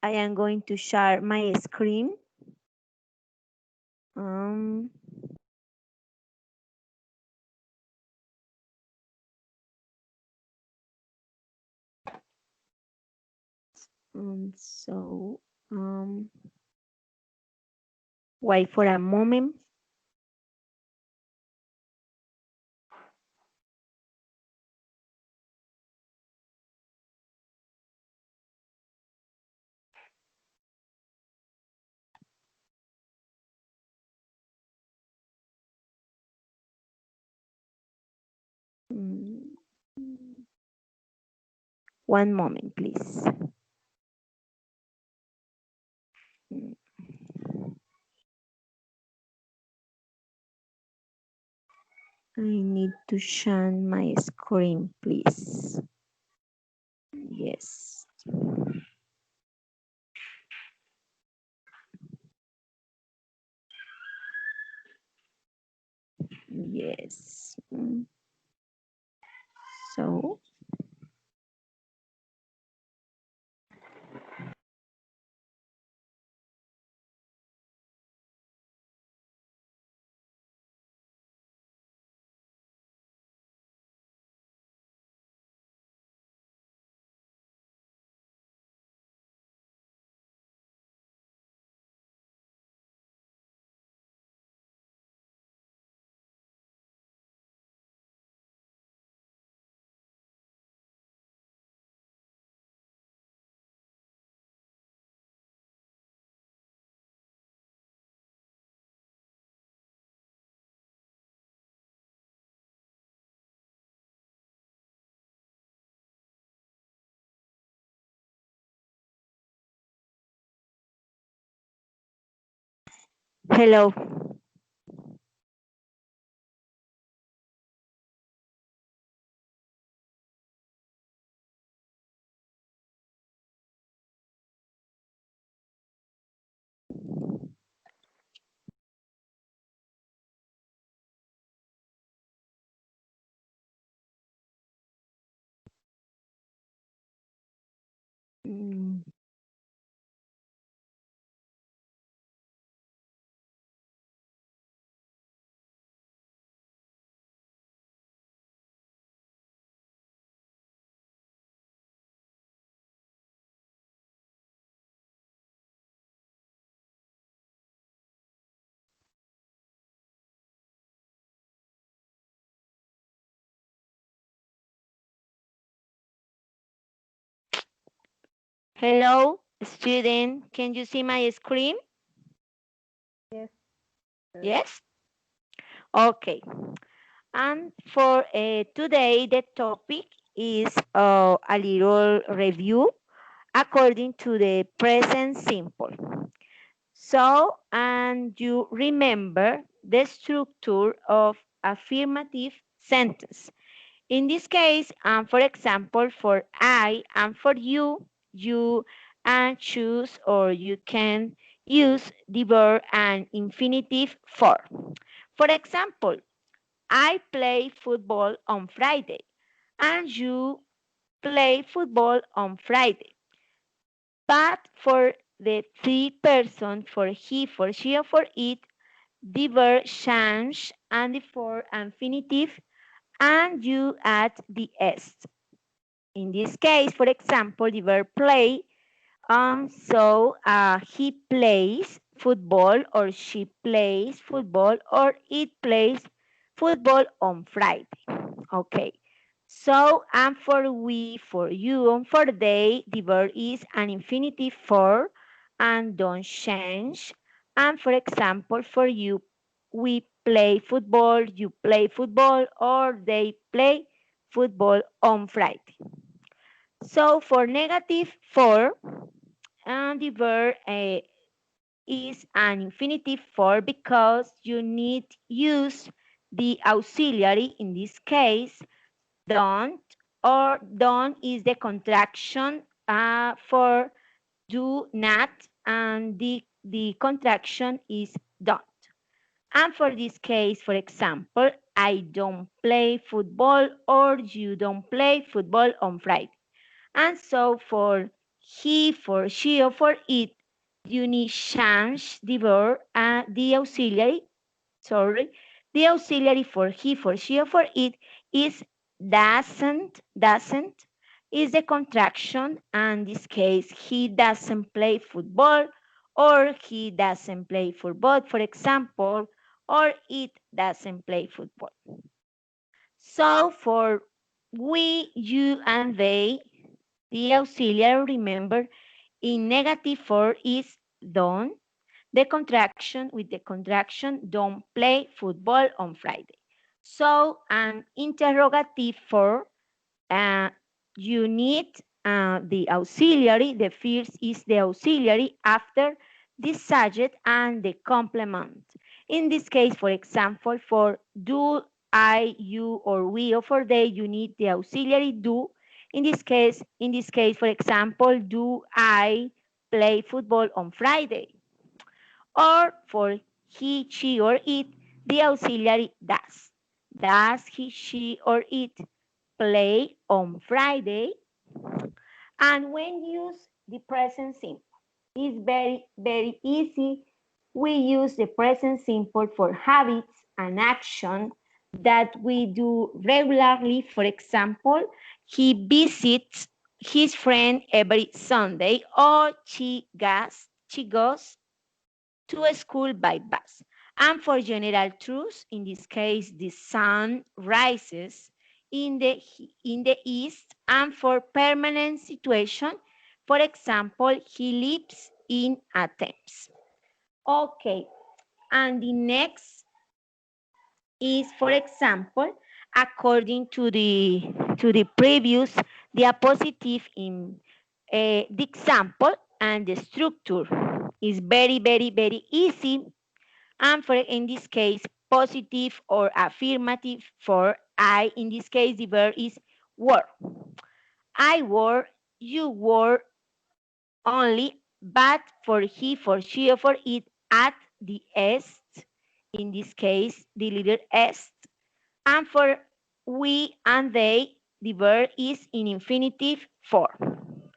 I am going to share my screen. So wait for a moment. Mm, One moment, please. Mm, I need to share my screen, please. Yes. Yes. So, hello. Mm, Hello, student. Can you see my screen? Yes. Yes? Okay. And for today, the topic is a little review according to the present simple. So, and you remember the structure of affirmative sentence. In this case, for example, for I and for you and choose or you can use the verb and infinitive for. For example, I play football on Friday and you play football on Friday. But for the three person, for he, for she, or for it, the verb change and the for infinitive and you add the s. In this case, for example, the verb play, he plays football or she plays football or it plays football on Friday. Okay. So, and for we, for you, and for they, the verb is an infinitive for and don't change. And for example, for you, we play football, you play football, or they play football on Friday. So for negative for, and the verb is an infinitive for because you need use the auxiliary in this case don't, or don't is the contraction for do not, and the contraction is don't. And for this case, for example, I don't play football or you don't play football on Friday. And so for he, for she, or for it, you need change the verb and the auxiliary. Sorry, the auxiliary for he, for she, or for it is doesn't is the contraction, and in this case, he doesn't play football, or he doesn't play football, for example, or it doesn't play football. So for we, you, and they, the auxiliary, remember, in negative form is don't. The contraction with the contraction, don't play football on Friday. So an interrogative form, uh, you need the auxiliary. The first is the auxiliary after the subject and the complement. In this case, for example, for do, I, you, or we, or for they, you need the auxiliary do. In this case, for example, do I play football on Friday? Or for he, she, or it, the auxiliary does. Does he, she, or it play on Friday? And when use the present simple, it's very, very easy. We use the present simple for habits and action that we do regularly. For example, he visits his friend every Sunday, or she goes to a school by bus. And for general truths, in this case, the sun rises in the east. And for permanent situation, for example, he lives in Athens. Okay, and the next is, for example, according to the previous diapositive in the example and the structure is very, very, very easy. And for in this case, positive or affirmative for I, in this case, the verb is were. I were, you were only, but for he, for she, or for it, at the est, in this case, the letter est. And for we and they, the verb is in infinitive form.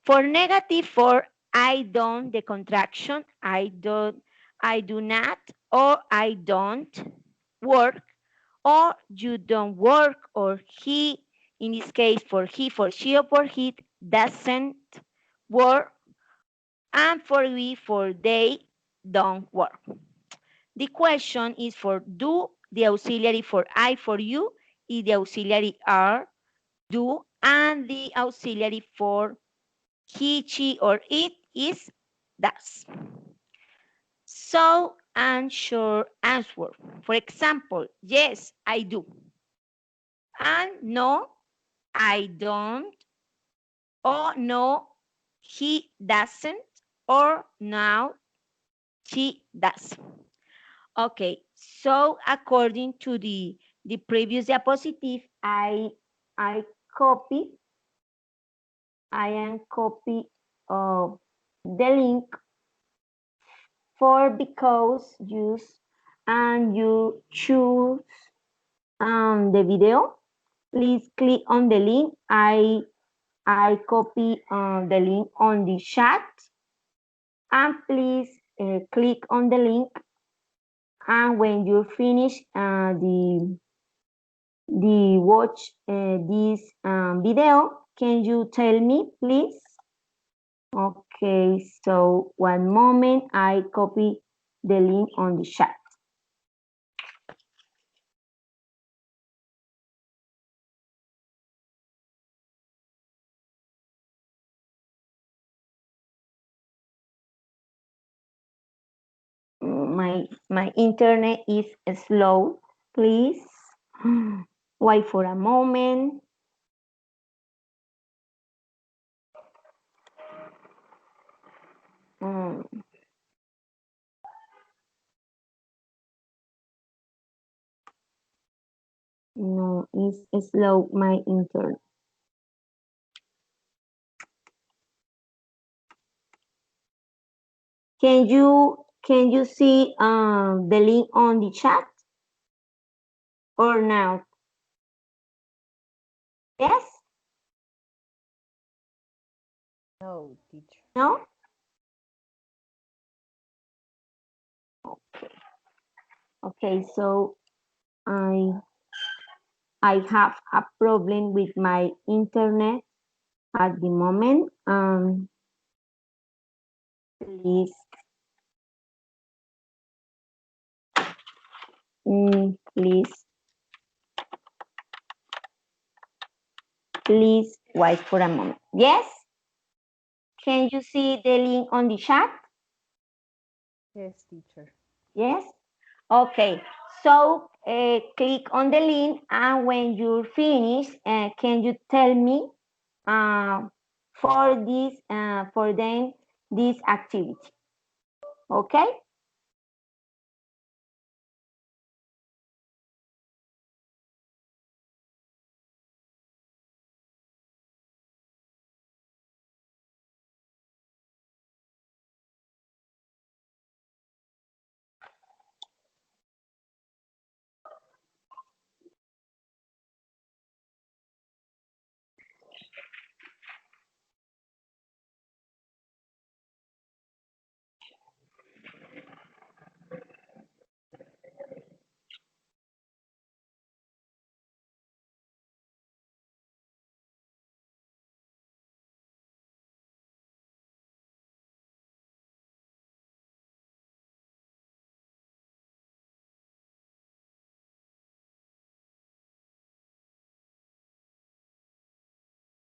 For negative for I don't, the contraction, I do not, or I don't work, or you don't work, or he, in this case, for he, for she, or for he, doesn't work, and for we, for they, don't work. The question is for do, the auxiliary for I, for you, is the auxiliary are, do, and the auxiliary for he, she, or it is does. So answer answer. For example, yes, I do. And no, I don't. Or no, he doesn't. Or now she does. Okay, so according to the previous diapositive, I copy, I am copy the link for because use, and you choose the video. Please click on the link. I copy the link on the chat, and please click on the link. And when you finish the watch this video, can you tell me, please? Okay, so one moment, I copy the link on the chat. My internet is slow. Please wait for a moment. Mm, no, it's slow, my internet. Can you see the link on the chat or now? Yes? No, teacher. No? Okay. Okay, so I I have a problem with my internet at the moment. Please, please, please wait for a moment. Yes? Can you see the link on the chat? Yes, teacher. Yes? Okay. So click on the link, and when you're finished, can you tell me uh, for them this activity? Okay?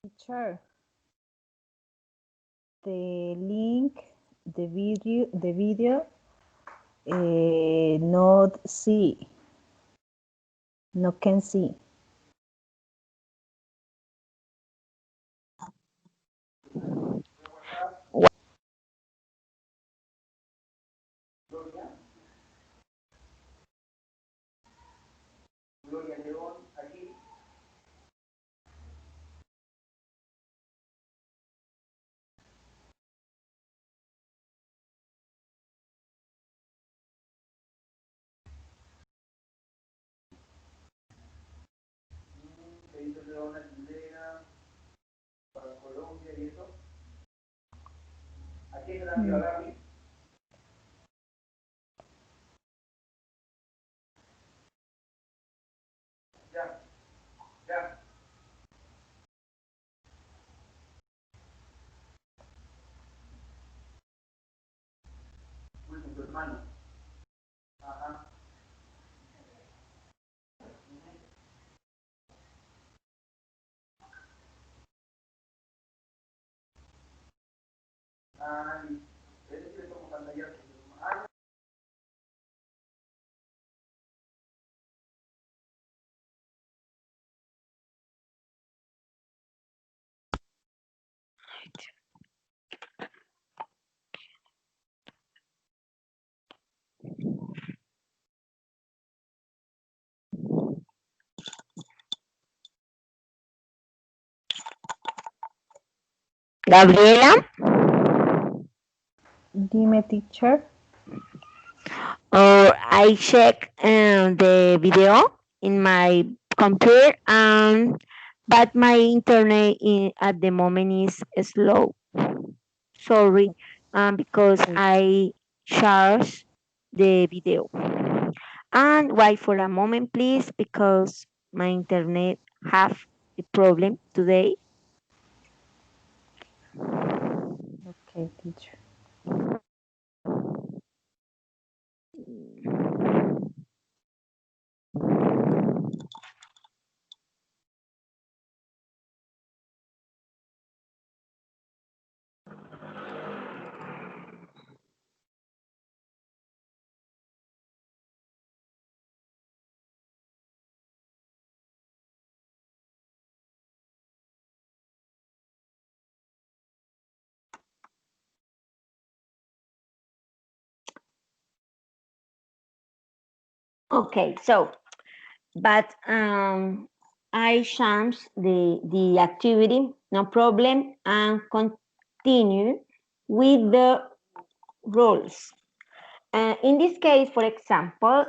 Teacher, the link, the video, not see, no can see. Mm. Gabriela, Dime, teacher. I check the video in my computer, but my internet at the moment is slow. Sorry, because Okay. I charge the video. And wait for a moment, please, because my internet have the problem today. Okay, teacher. Okay, so but I change the activity, no problem, and continue with the rules. In this case, for example,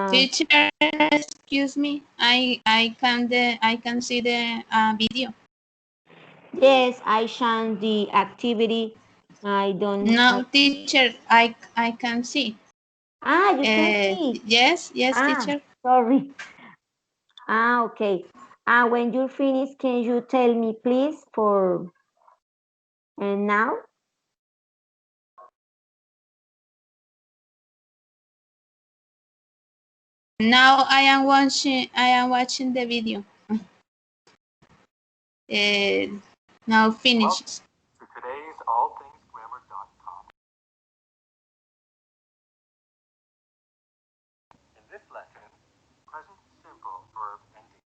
Teacher, excuse me. I can see the video. Yes, I changed the activity. I don't. No, teacher, I can see. You can see. Yes, Ah, teacher. sorry. Okay. When you finish, can you tell me, please, for and now? Now I am watching the video. Uh, now finishes. To today's allthingsgrammar.com. In this lesson, present simple verb ending.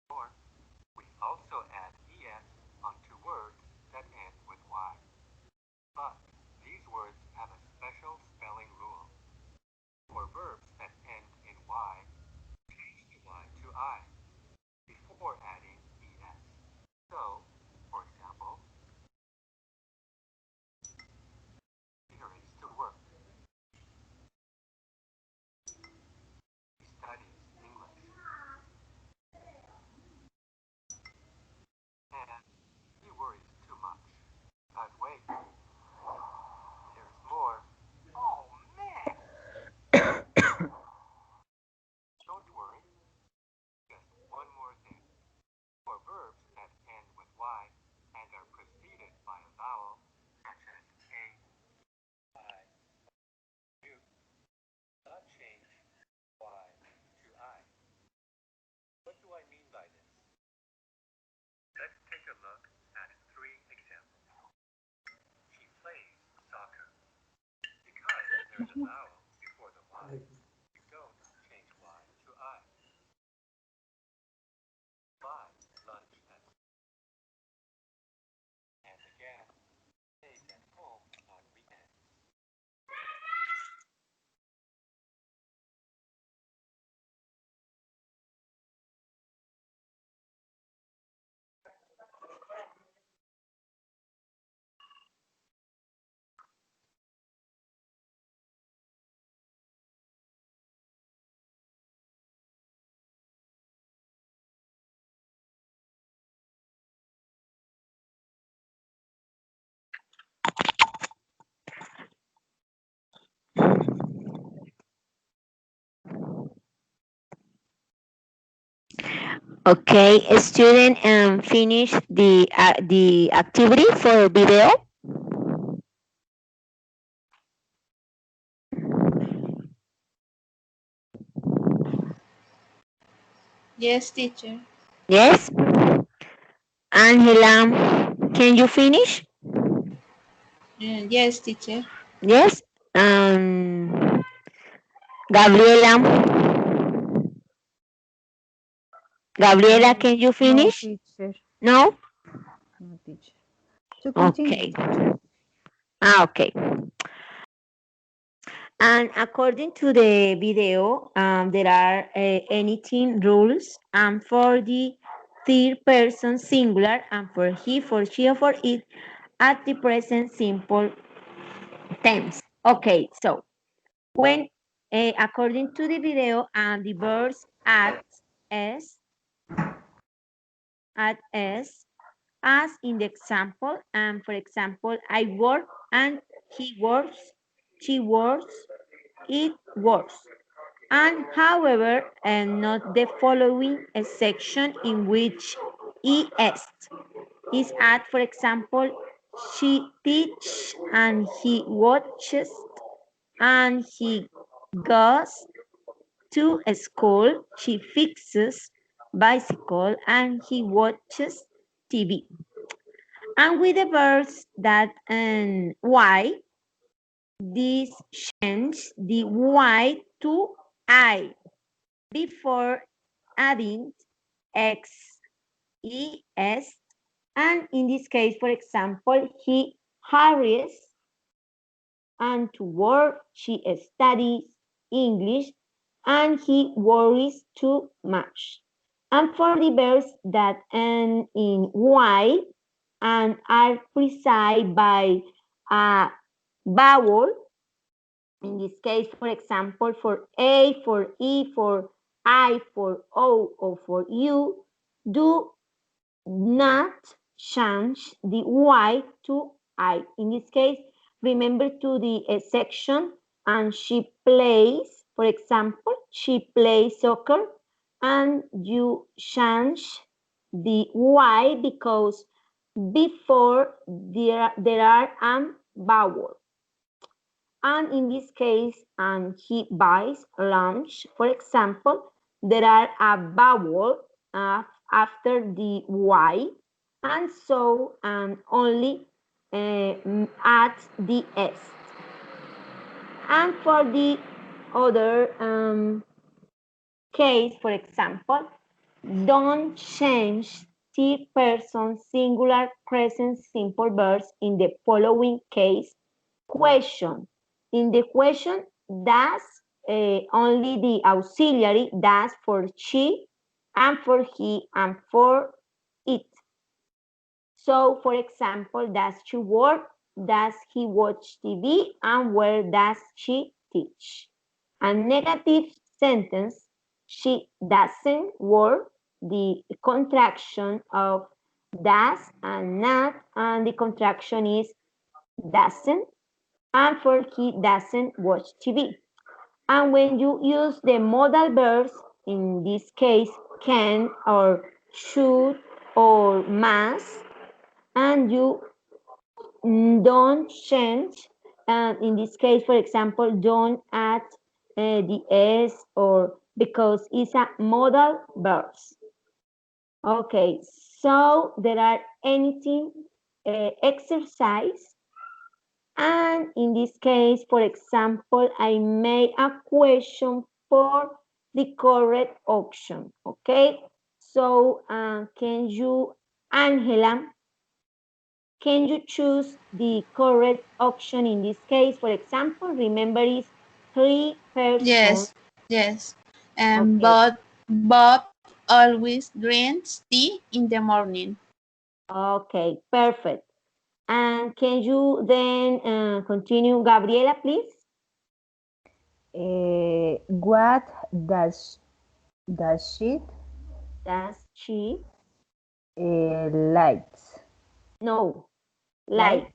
Or we also add es onto words that end with y. But these words have a special spelling rule. For verbs that end in y, change the y to I before adding es. So, for example, Peter is to work. He studies English. And he worries too much. But wait, there's more. Oh man! Don't worry. Just one more thing. For verbs that end with y and are preceded by a vowel, such as a, I, you, not change y to I. What do I mean by this? Let's take a look at three examples. She plays soccer. Because there's a vowel before the y, you don't change y to I. Buy lunch at, and again, stays at home on weekends. Okay, student, finish the activity for video. Yes, teacher. Yes, Angela, can you finish? Yes, teacher. Yes, Gabriela, Gabriela, No, can you no, finish? teacher. No. No, teacher. To continue, Okay. teacher. Okay. And according to the video, there are anything rules, and for the third person singular, and for he, for she, or for it at the present simple tense. Okay, so when according to the video, and the verbs at as in the example, and for example, I work and he works, she works, it works. And however, and not the following a section in which es is at, for example, she teach and he watches and he goes to a school, she fixes bicycle and he watches TV. And with the verbs that and y, this change the y to I before adding x, es, and in this case, for example, he hurries and to work, she studies English, and he worries too much. And for the verbs that end in y and are preceded by a vowel, in this case, for example, for A, for E, for I, for O, or for U, do not change the Y to I. In this case, remember to the section, and she plays, for example, she plays soccer, and you change the Y because before there are vowel. And in this case, and he buys lunch, for example, there are a vowel after the Y, and so only at the S. And for the other case, for example, don't change the person singular present simple verbs in the following case question. In the question, does only the auxiliary, does for she, and for he, and for it. So, for example, does she work? Does he watch TV? And where does she teach? A negative sentence, she doesn't work, the contraction of does and not, and the contraction is doesn't, and for he doesn't watch TV. And when you use the modal verbs, in this case, can or should or must, and you don't change, and in this case, for example, don't add the s, or because it's a modal verbs. Okay, so there are anything exercise. And in this case, for example, I made a question for the correct option, okay? So can you, Angela, can you choose the correct option in this case? For example, remember it's three persons, Yes, yes. And okay? Bob always drinks tea in the morning. Okay, perfect. And can you then continue, Gabriela, please? What does she Does she? likes? No, Like? like.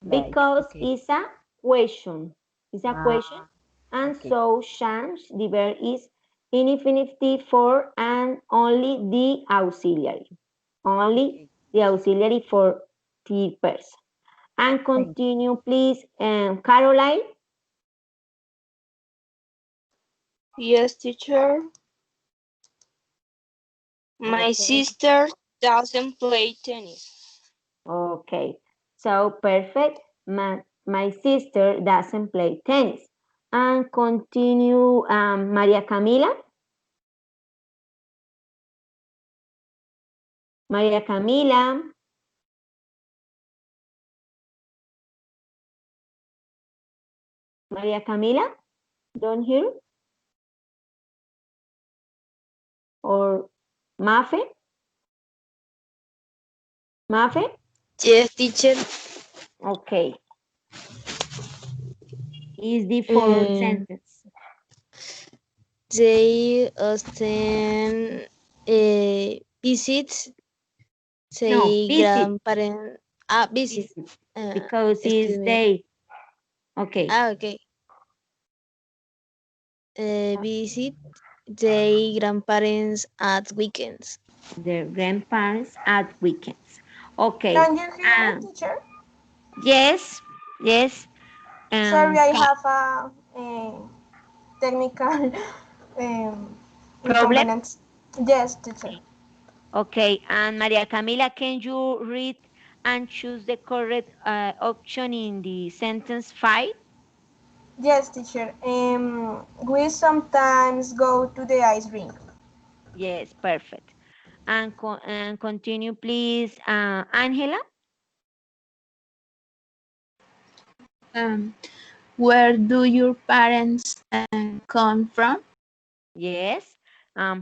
Likes. Because Okay. it's a question. It's a question. Ah, And okay. so change, the verb is infinitive for and only the auxiliary. Only the auxiliary for the person. And continue, please, Caroline. Yes, teacher. My Okay. sister doesn't play tennis. Okay, so perfect. My sister doesn't play tennis. And continue, Maria Camila. Maria Camila. Maria Camila, don't hear? Or Mafe? Mafe? Yes, teacher. Okay. Is the fourth sentence. They often visit No, say visit. grandparents. Visit. Visit. Because Excuse it's me. they. Okay. Okay. Visit their grandparents at weekends. Their grandparents at weekends. Okay. Can you hear me, teacher? Yes, yes. Sorry, I have a technical Problem? inconvenience. Yes, teacher. Okay, and Maria Camila, can you read and choose the correct option in the sentence 5? Yes, teacher. We sometimes go to the ice rink. Yes, perfect. And continue, please, Angela. Where do your parents come from? Yes,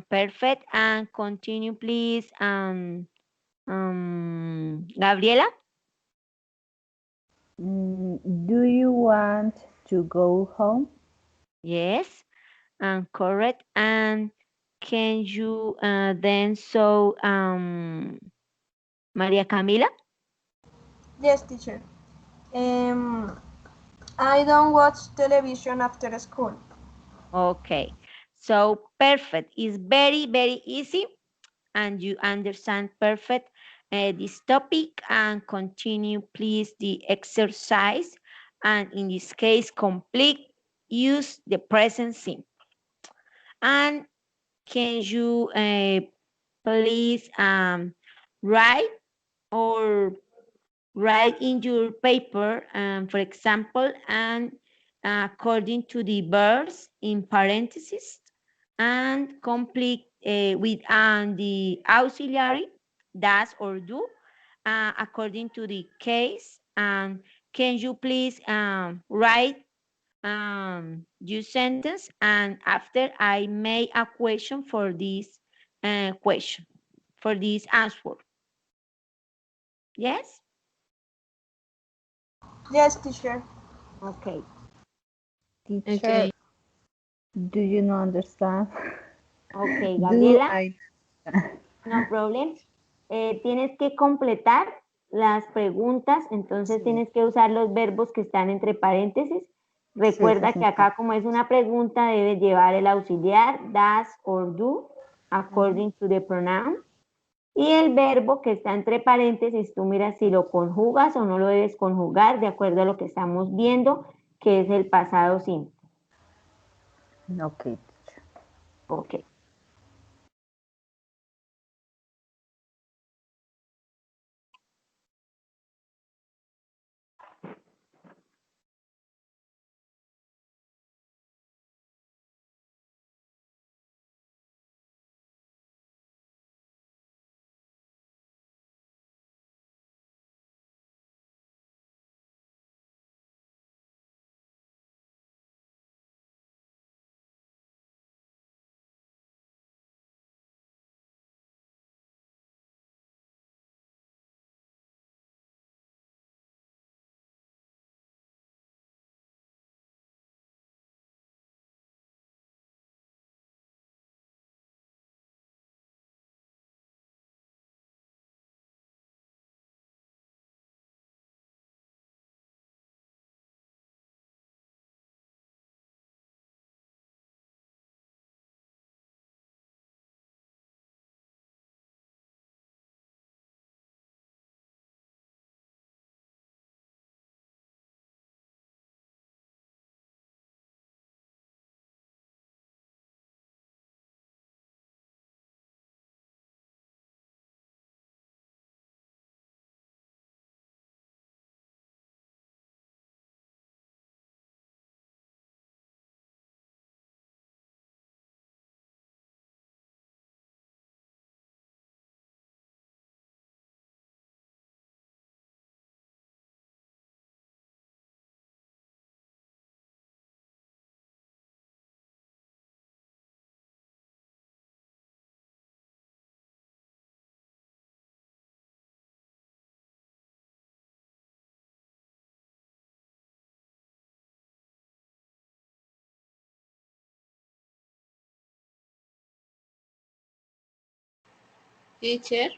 perfect. And continue, please, Gabriela. Do you want to go home? Yes, correct. And can you then so Maria Camila? Yes, teacher. I don't watch television after school. Okay, so perfect is very, very easy and you understand perfect this topic and continue please the exercise and in this case complete use the present simple. And can you please write or write in your paper, for example, and according to the verbs in parentheses and complete with the auxiliary, does or do, according to the case. And can you please write your sentence and after I make a question for this question, for this answer. Yes? Yes, teacher. Okay. Teacher, Okay. do you not understand? Okay, Do Gabriela, I? no problem. Tienes que completar las preguntas, entonces Sí. tienes que usar los verbos que están entre paréntesis. Recuerda sí, que acá como es una pregunta debes llevar el auxiliar does or do according to the pronoun. Y el verbo que está entre paréntesis, tú miras si lo conjugas o no lo debes conjugar de acuerdo a lo que estamos viendo, que es el pasado simple. Ok, teacher. Ok. Teacher.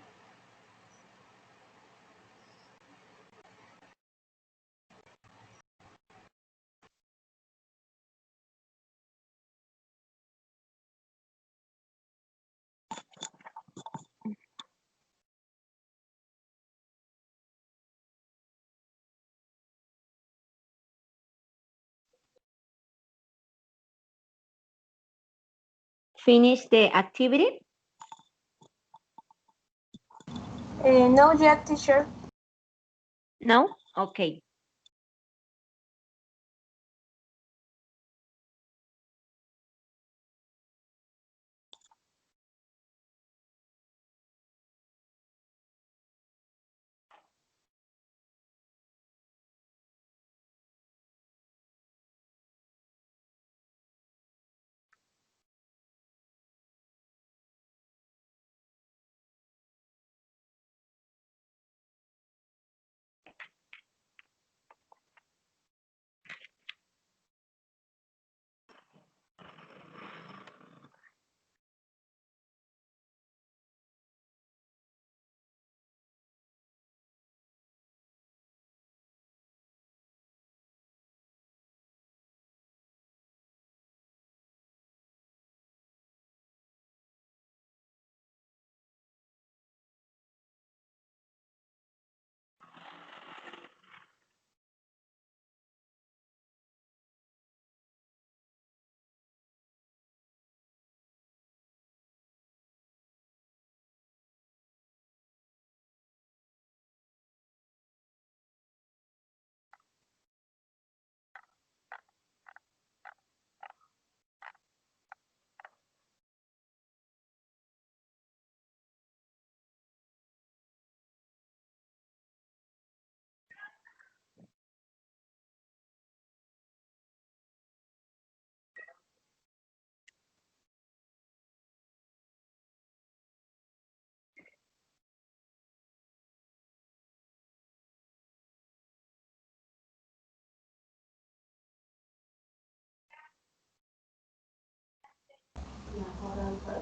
Finish the activity? No yet, teacher. No? Okay.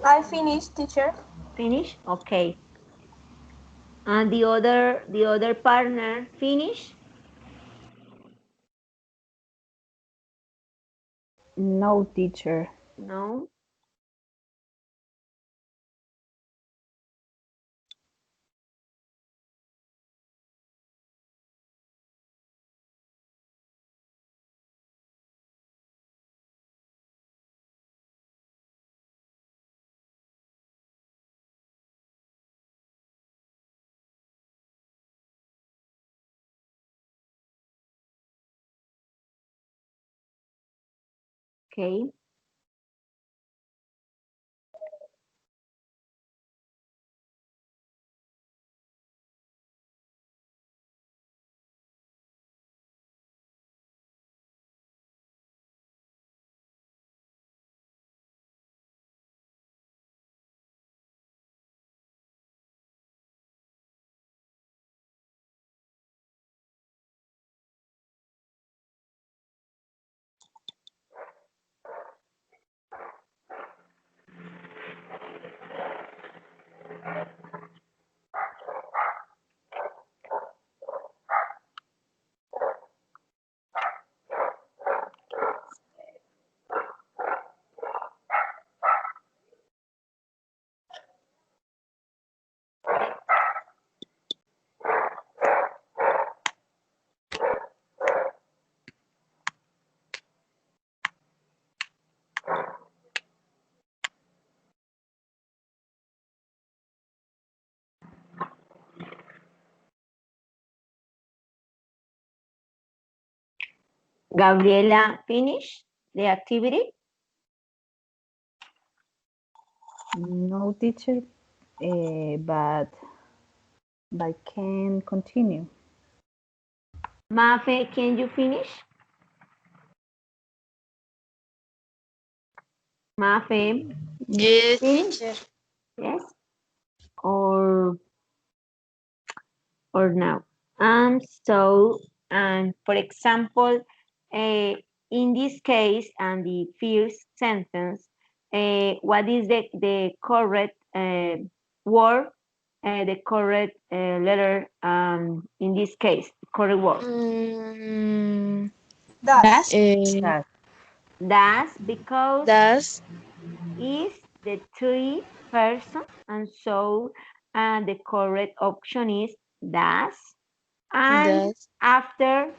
I finished, teacher. Finish? Okay. And the other partner finish? No, teacher. No? Okay. Gabriela finish the activity? No, teacher. But can continue. Mafe, can you finish? Mafe, Yes, finish? teacher. Yes? Or now? So, and for example, in this case, and the first sentence, what is the correct word the correct letter in this case, correct word? Does. Eh, That's because does, is the three person, and so the correct option is does. And does, after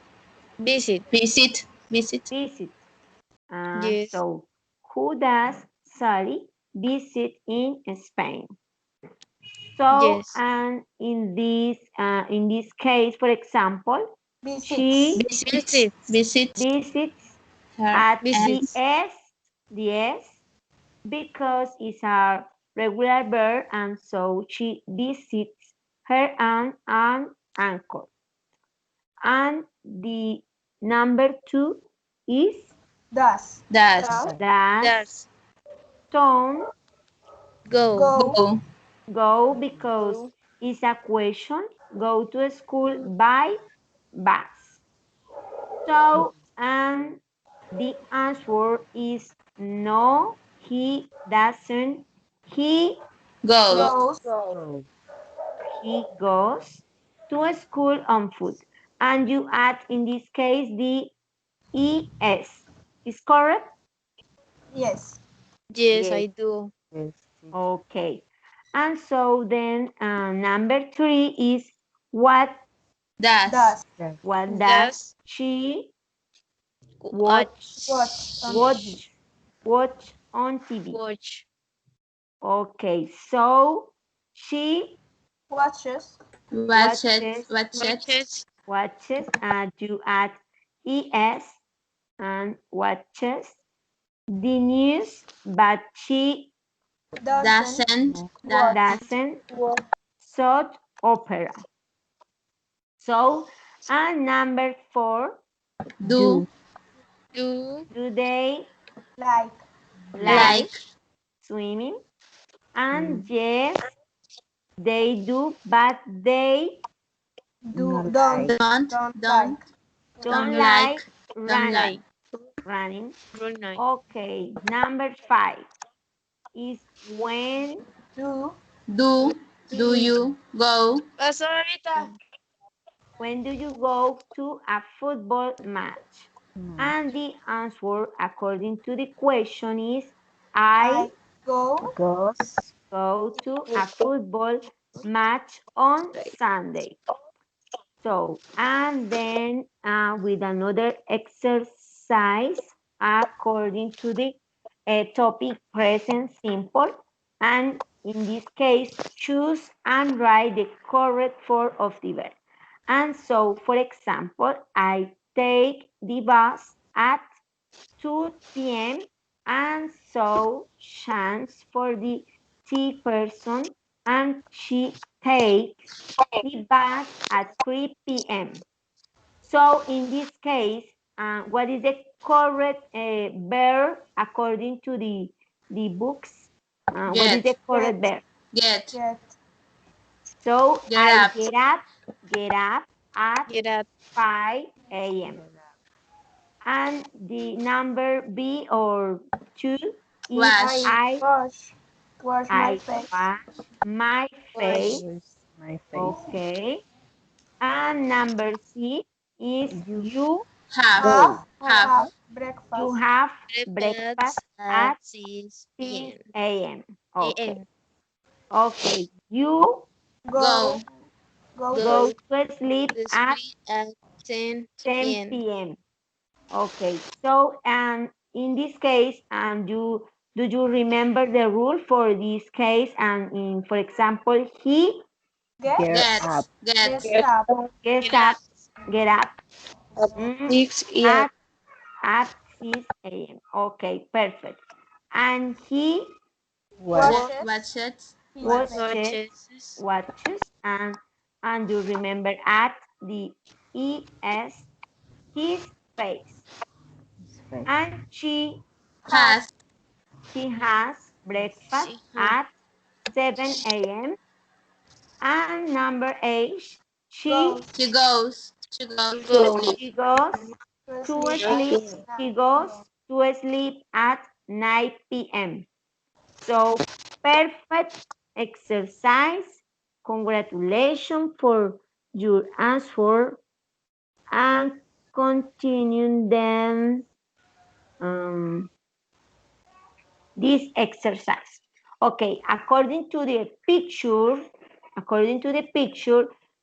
visit, Visit. Visit. visit. yes, So who does Sally visit in Spain? So yes, and in this case, for example, Visits. she Visit. Visit visits her at the visits, S because it's a regular verb, and so she visits her aunt and uncle. And the number two is Does. does. that does, Tom go, Go. Go. go because go, it's a question. Go to school by bus. So, and the answer is no, he doesn't. He Go. Goes. he goes to school on foot. And you add in this case the es. Is correct? Yes. yes, Yes. I do, Okay. And so then number three is what Does. Does. what does does, she watch, Watch. watch watch on TV? watch, Okay, so she Watches. Watch it. watches Watch it. watches, watches and you add es and watches the news, but she Doesn't. Doesn't. Watch. doesn't watch opera. So, and number four, Do. do, do they Like. like Like. swimming? And yes, they do, but they Do. Don't. Don't. Don't Don't. like. don't Don't like like. Don't running. like. like, Running. roll night, Okay, number five is Do. Do. Do you go? paso ahorita, when do you go to a football match? And the answer, according to the question, is I I go. go to a football match on Sunday. So, and then with another exercise according to the topic present simple. And in this case, choose and write the correct form of the verb. And so, for example, I take the bus at 2 p.m. and so chance for the T person and she takes the bus at 3 p.m. So in this case, what is the correct verb according to the books? What is the Get. correct verb? Get. Get. So Get I up. get up at get up, 5 a.m. And the number B or two is Wash. I wash. Wash my I face. wash my face. wash, Okay. And number C is Have. Have. Have. Have you breakfast. have breakfast breakfast at at 6 6 p.m. a.m. Okay. a.m. Okay. You Go. Go. Go. go Go to sleep to at sleep at 10 10 p.m. p.m. Okay. So and in this case, you do you remember the rule for this case? And in for example, he Get. Get. Get. Get up. gets Get up, up get up at mm, 6 a.m. at 6 a.m. Okay, perfect. And he Washes. Watch it. His Watch. face. Watches watches and you remember at the es his face. And Has. Has. she has breakfast she has at 7 a.m. And number eight, she Goes. She goes. She goes to to go sleep. she goes To to sleep sleep. at She 9 goes p.m. to sleep at 9 p.m. So perfect exercise congratulations for your answer and continue then um, this exercise. Okay, according to the picture,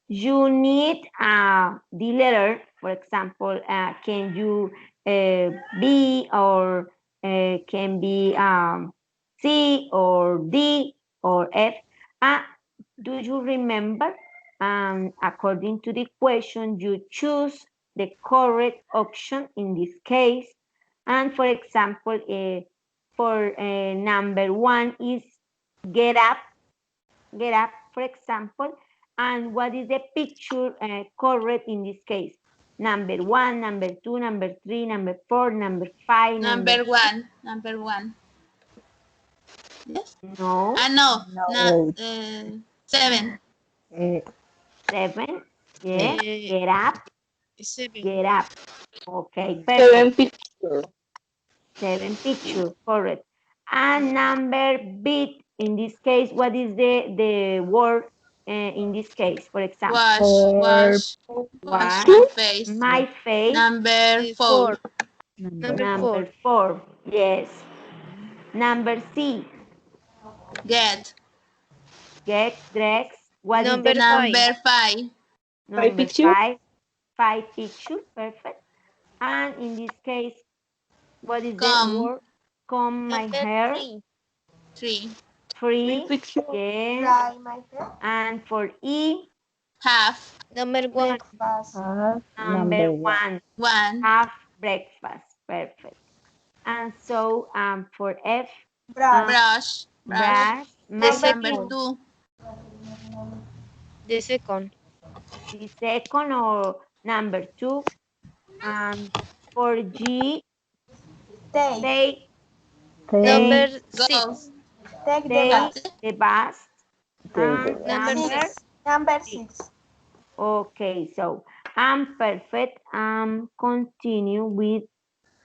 you need the letter. For example, can you B or can be C or D or F. Uh, do you remember? According to the question, you choose the correct option in this case. And for example, for number one is get up, for example. And what is the picture correct in this case? Number one, number two, number three, number four, number five, Number one. Number one. Yes. no, No. No. Seven. Uh, seven, yes, Eh, get up, 7. get up. Okay, Seven perfect. pictures. Seven picture, correct. And number bit, in this case, what is the word in this case? For example, Wash. for Wash. Wash wash my face. my face, Number four. 4. Number number 4. four, yes. Number C, Get. get dressed. What is Number the 5. Number five. Five number pictures. five? Five picture, perfect. And in this case, what is the Come. word? Comb my Number hair, 3. Three. Three free, pictures. yes. Dry my hair. And for E, Half. Number 1. Breakfast. number number one. one, One. have breakfast, perfect. And so for F, Brush. Brush. Brush. brush The my Number Number teeth. second. two. The second. The second or number two. And for G, Take. take, Number take, Take Go. 6. Take the take bus. the bus. the And Number number 6. Number six. 6. Okay, so I'm perfect. Continue with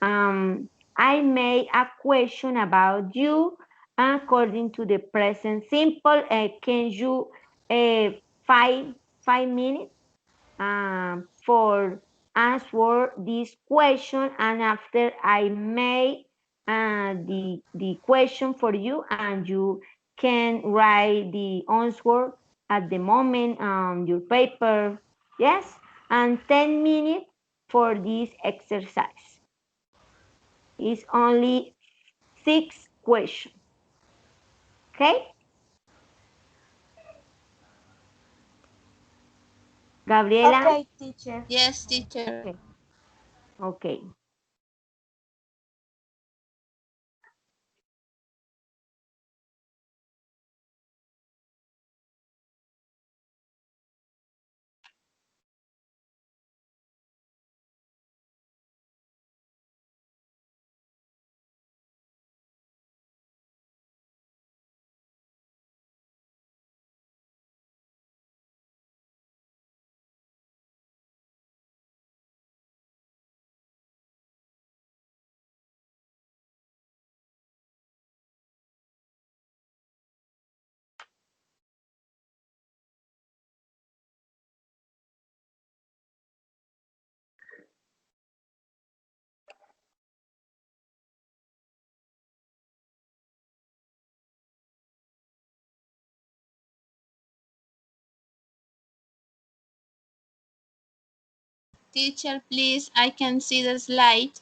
I made a question about you according to the present simple. Can you uh, five 5 minutes for answer this question, and after I made the question for you, and you can write the answer at the moment on your paper. Yes, and 10 minutes for this exercise. It's only 6 questions. Okay, Gabriela. Okay, teacher. Yes, teacher. Okay. Okay. Teacher, please, I can see the slide.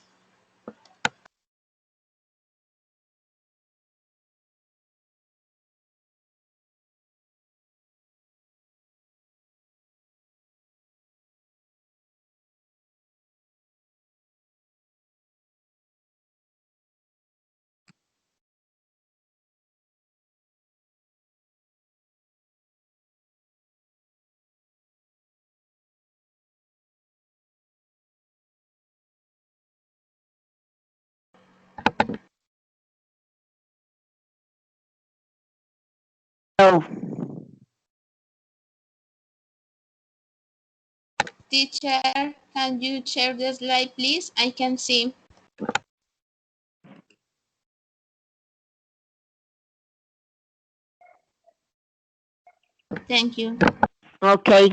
Oh. Teacher, can you share the slide, please? I can see. Thank you. Okay.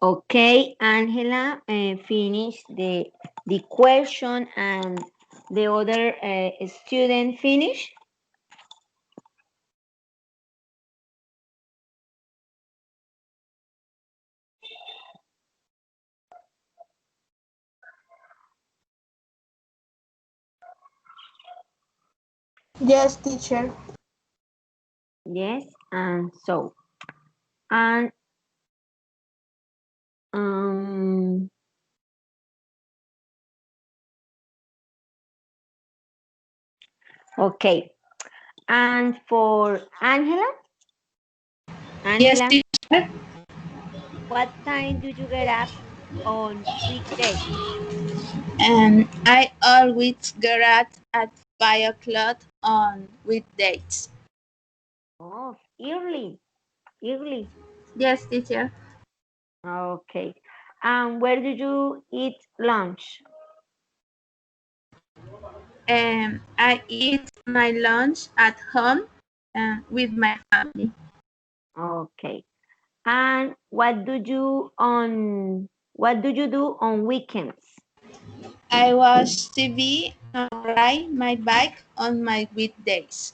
Okay, Angela, finish the question and the other student finish. Yes, teacher. Yes, and so and um okay, and for Angela, Yes, Angela, teacher. what time do you get up on weekdays? I always get out at 5 o'clock on weekdays. Oh, early, early. Yes, teacher. Okay. And where do you eat lunch? I eat my lunch at home with my family. Okay. And what do you do on weekends? I watch TV and ride my bike on my weekdays.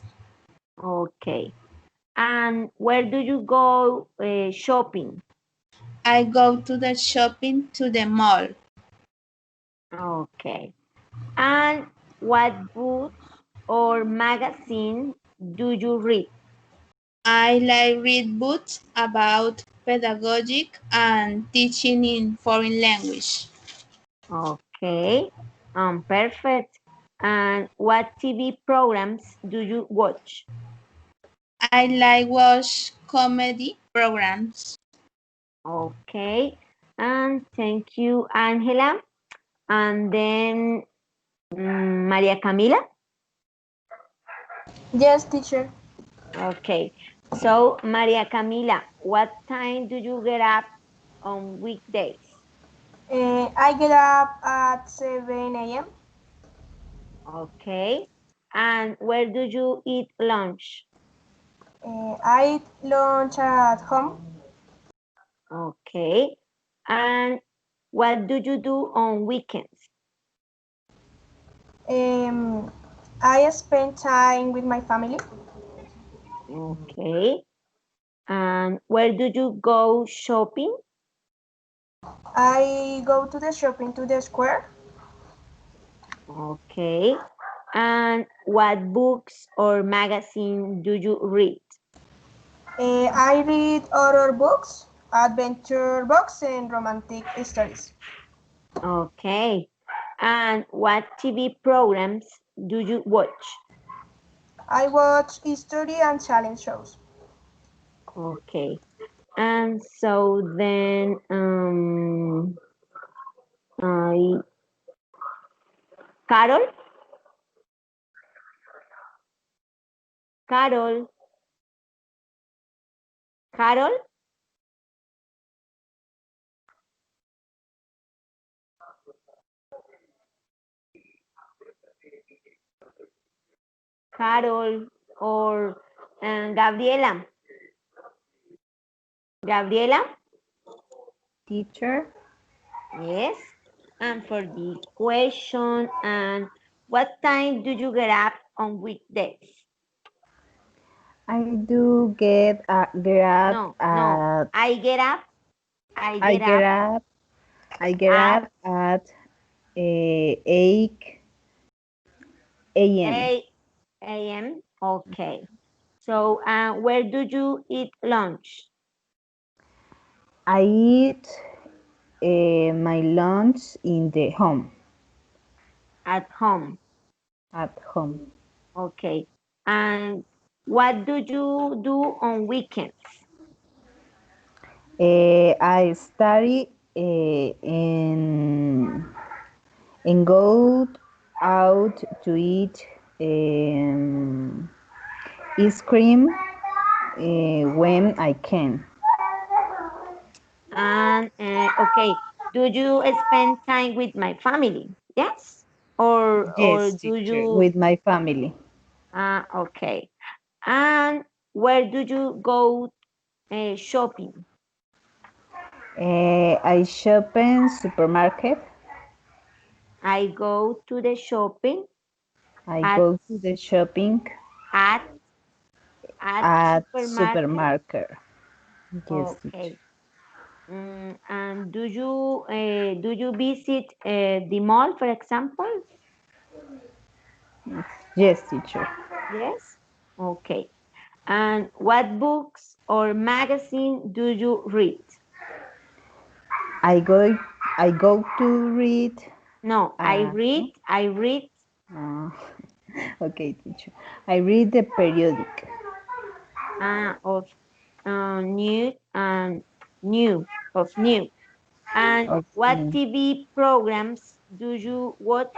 Okay. And where do you go shopping? I go to the shopping to the mall. Okay. And what books or magazine do you read? I like read books about pedagogic and teaching in foreign language. Okay. Perfect. And what TV programs do you watch? I like watch comedy programs. Okay. And thank you, Angela. And then Maria Camila. Yes, teacher. Okay. So, Maria Camila, what time do you get up on weekdays? I get up at 7 a.m. Okay. And where do you eat lunch? I eat lunch at home. Okay. And what do you do on weekends? Um, I spend time with my family. Okay. And where do you go shopping? I go to the shopping to the square. Okay. And what books or magazine do you read? I read horror books, adventure books, and romantic stories. Okay. And what TV programs do you watch? I watch history and challenge shows. Okay. And so then, I, Carol, Carol, Carol, Carol, or Gabriela. Gabriela, Teacher, yes. And for the question, and what time do you get up on weekdays? I do get up No, no. at I get up. I I get get up up I get at up at 8 a.m. 8 a.m. Okay. So, where do you eat lunch? I eat my lunch in the home At home. at home. Okay. And what do you do on weekends? I study and go out to eat ice cream when I can. And okay, do you spend time with my family? Yes? Or Yes, do teacher, you with my family. okay. And where do you go shopping? I shop in supermarket. I go to the shopping I at go to the shopping at at at supermarket. supermarket. Yes, teacher. Okay. And do you visit the mall, for example? Yes, teacher. Yes. Okay. And what books or magazine do you read? I go I go to read. No, No? I read Uh, okay, teacher. I read the periodic. of new and new of new. And what Okay. TV programs do you watch?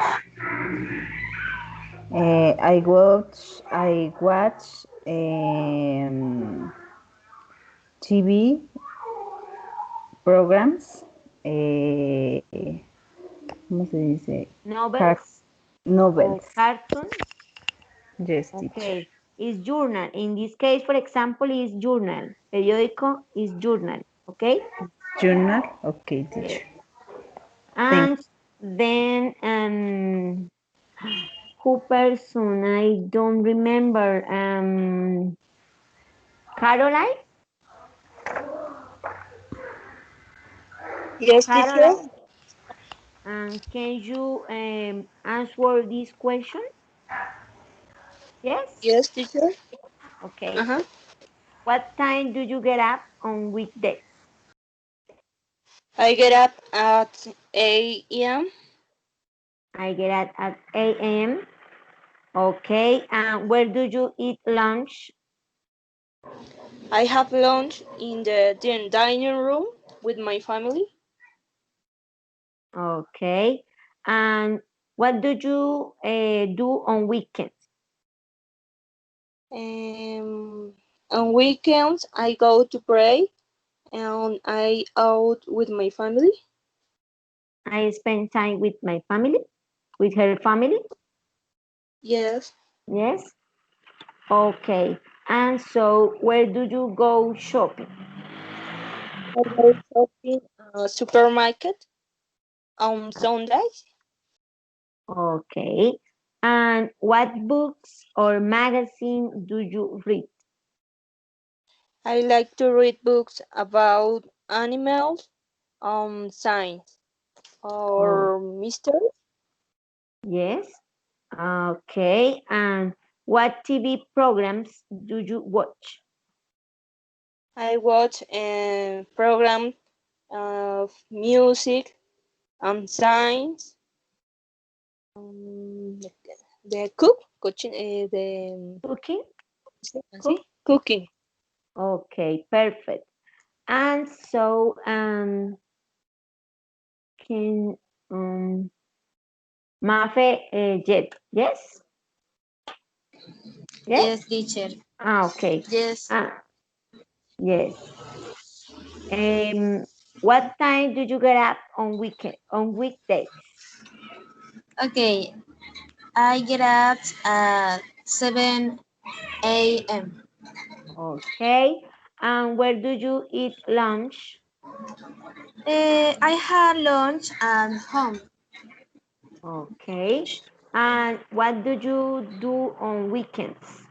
I watch TV programs. ¿Cómo se dice? Car- Novels or novels. cartoons? Yes, teacher. Okay. Is journal. In this case, for example, is journal. Periódico is journal. Okay. Journal. Okay, Yes. teacher. And Thanks. then who person? I don't remember. Caroline? Yes, teacher. Caroline? Can you answer this question? Yes? Yes, teacher. Okay. Uh-huh. What time do you get up on weekdays? I get up at 8 a.m. I get up at 8 a.m. Okay. And where do you eat lunch? I have lunch in the dining room with my family. Okay. And what do you do on weekends? On weekends, I go to pray and I out with my family. I spend time with my family, with her family. Yes, Yes. Okay. And so, where do you go shopping? I go shopping supermarket on Sundays. Okay. And what books or magazine do you read? I like to read books about animals, science, Oh, or mystery. yes. Okay. And what TV programs do you watch? I watch a program of music and science. The, the Cooking? ¿sí? Cook? Cooking. Okay, perfect. And so, can Mafe jet? Yes? Yes? Yes, teacher. Okay. Yes. Ah, yes. Um, what time do you get up on weekdays? Okay. I get up at 7 a.m. Okay. And where do you eat lunch? I had lunch at home. Okay. And what do you do on weekends?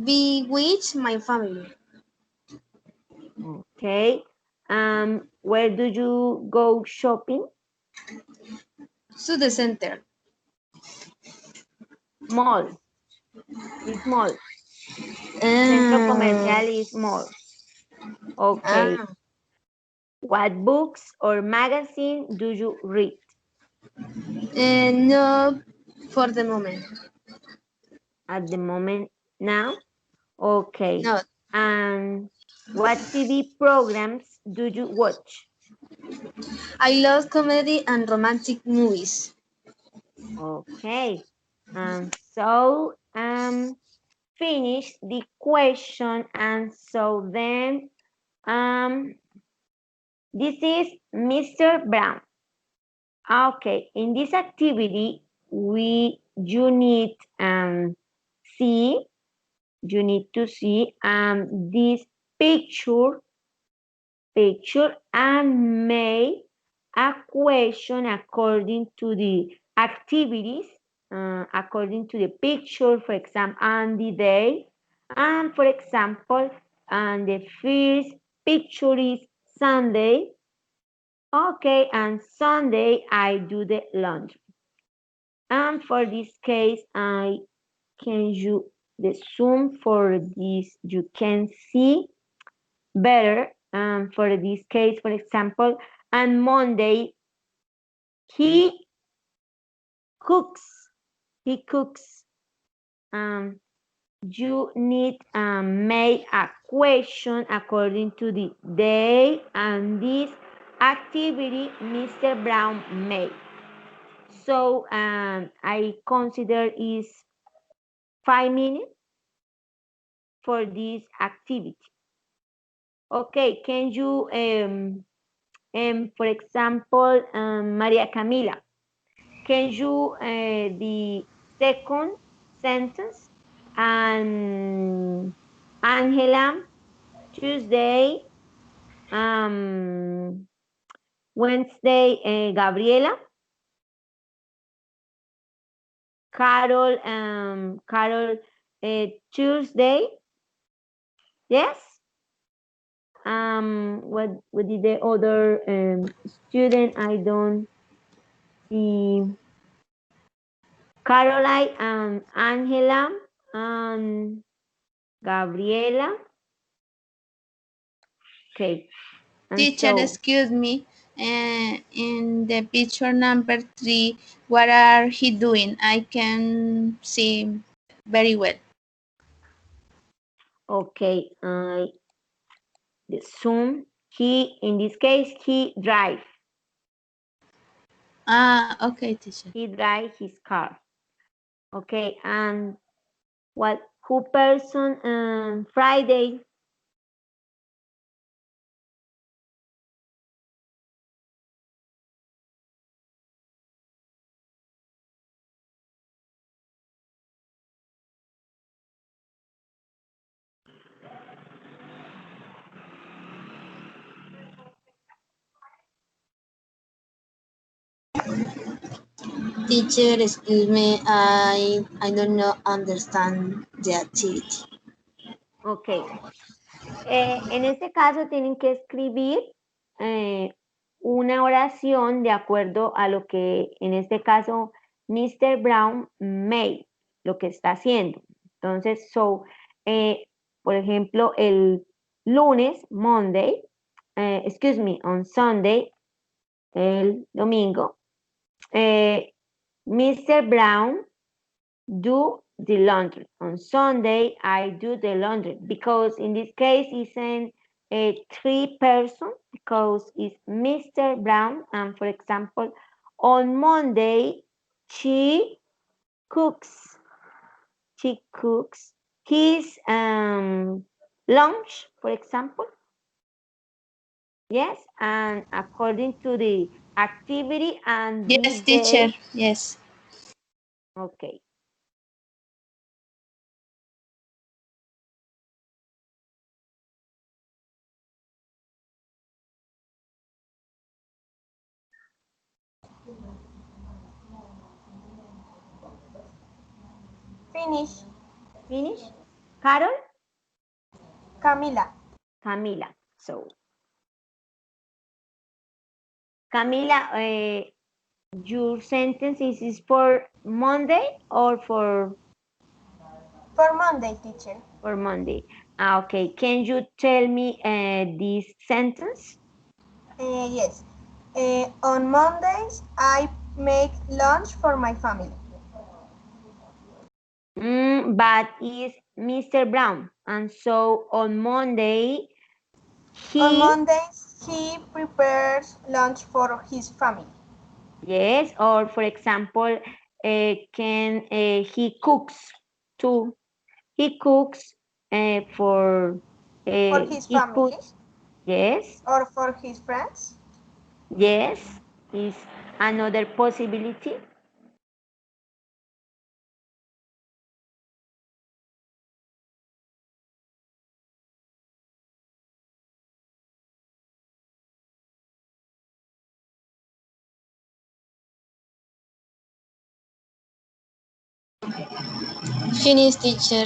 Be with my family. Okay. Where do you go shopping? To the center. Mall. It's mall. Centro Uh, comercial is mall. Okay. ah, What books or magazine do you read? no, for the moment. At the moment now? Okay. No. And what TV programs do you watch? I love comedy and romantic movies. Okay. So finish the question, and so then this is Mr. Brown. Okay, in this activity you need see you need to see this picture and make a question according to the activities, according to the picture, for example, and the day. And for example, and the first picture is Sunday. Okay, and Sunday I do the laundry. And for this case, I can use the zoom for this. You can see better. For this case, for example, on Monday, he cooks. He cooks. Um, you need make a question according to the day and this activity Mr. Brown made. So I consider is 5 minutes for this activity. Okay, can you for example, Maria Camila, can you the second sentence and Angela, Tuesday, Wednesday, Gabriela, Carol, Tuesday, yes. What did the other student? I don't see. Caroline and Angela and Gabriela. Okay, and Teacher, so excuse me. In the picture number 3, what are he doing? I can see very well. okay, the Zoom. He in this case he drive. Ah, okay, teacher. He drive his car. Okay, and What who person Friday? Teacher, excuse me, I don't know understand the activity. Ok. En este caso tienen que escribir una oración de acuerdo a lo que en este caso Mr. Brown made, lo que está haciendo. Entonces, por ejemplo, el lunes, Monday, excuse me, on Sunday, el domingo, Mr. Brown do the laundry. On Sunday, I do the laundry because in this case, it's a three person because it's Mr. Brown. And for example, on Monday, she cooks. She cooks his lunch, for example. Yes, and according to the activity and Yes, the day. teacher. Yes. Okay. Finish. Finish. Carol? Camila. Camila. So, Camila, your sentence is for Monday or For Monday, teacher. for Monday? Okay. Can you tell me this sentence? Yes. On Mondays, I make lunch for my family. But is Mr. Brown, and so on Monday On he Mondays, he prepares lunch for his family. yes, or for example, can he cooks too? He cooks for For his he family puts yes. or for his friends. Yes, is another possibility. Finish, teacher.